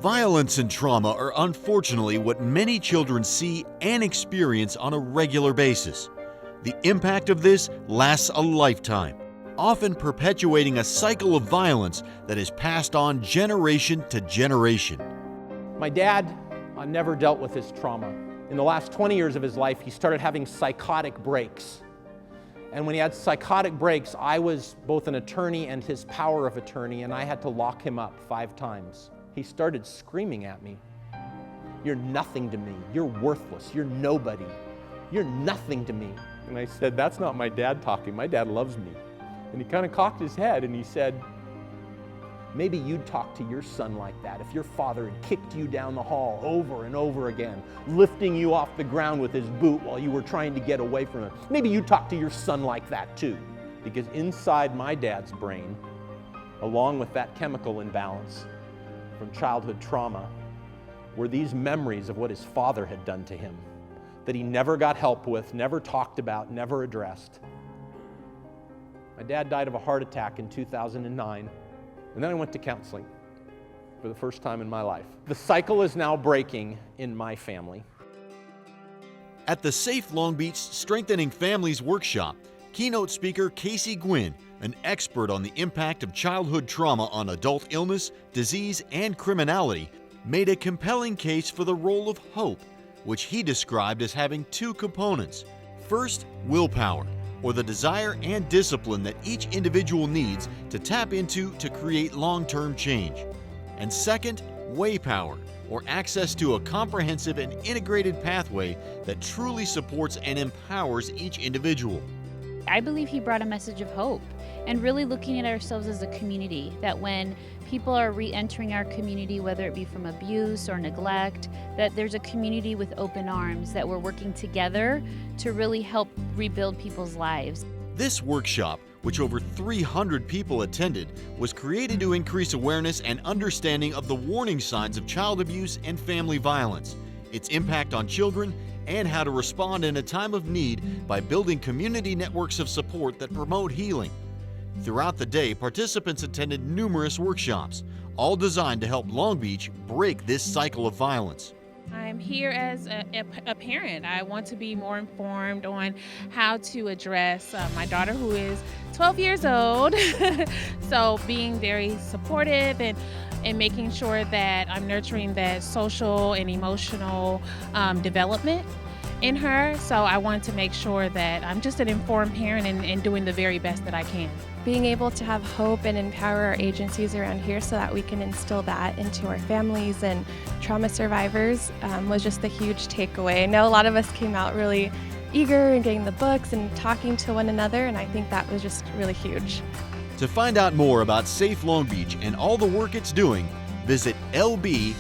Violence and trauma are unfortunately what many children see and experience on a regular basis. The impact of this lasts a lifetime, often perpetuating a cycle of violence that is passed on generation to generation. My dad never dealt with his trauma. In the last 20 years of his life, he started having psychotic breaks. And when he had psychotic breaks, I was both an attorney and his power of attorney, and I had to lock him up 5 times. He started screaming at me. "You're nothing to me. You're worthless. You're nobody. You're nothing to me." And I said, "That's not my dad talking. My dad loves me." And he kind of cocked his head and he said, "Maybe you'd talk to your son like that if your father had kicked you down the hall over and over again, lifting you off the ground with his boot while you were trying to get away from him. Maybe you'd talk to your son like that too." Because inside my dad's brain, along with that chemical imbalance from childhood trauma, were these memories of what his father had done to him that he never got help with, never talked about, never addressed. My dad died of a heart attack in 2009, and then I went to counseling for the first time in my life. The cycle is now breaking in my family. At the Safe Long Beach Strengthening Families Workshop, keynote speaker Casey Gwynn, an expert on the impact of childhood trauma on adult illness, disease, and criminality, made a compelling case for the role of hope, which he described as having 2 components. First, willpower, or the desire and discipline that each individual needs to tap into to create long-term change. And second, way power, or access to a comprehensive and integrated pathway that truly supports and empowers each individual. I believe he brought a message of hope and really looking at ourselves as a community, that when people are re-entering our community, whether it be from abuse or neglect, that there's a community with open arms, that we're working together to really help rebuild people's lives. This workshop, which over 300 people attended, was created to increase awareness and understanding of the warning signs of child abuse and family violence, its impact on children, and how to respond in a time of need by building community networks of support that promote healing. Throughout the day, participants attended numerous workshops, all designed to help Long Beach break this cycle of violence. I'm here as a parent. I want to be more informed on how to address my daughter, who is 12 years old. So being very supportive and making sure that I'm nurturing that social and emotional development in her. So I want to make sure that I'm just an informed parent and doing the very best that I can. Being able to have hope and empower our agencies around here so that we can instill that into our families and trauma survivors was just a huge takeaway. I know a lot of us came out really eager and getting the books and talking to one another, and I think that was just really huge. To find out more about Safe Long Beach and all the work it's doing, visit lbvpp.com.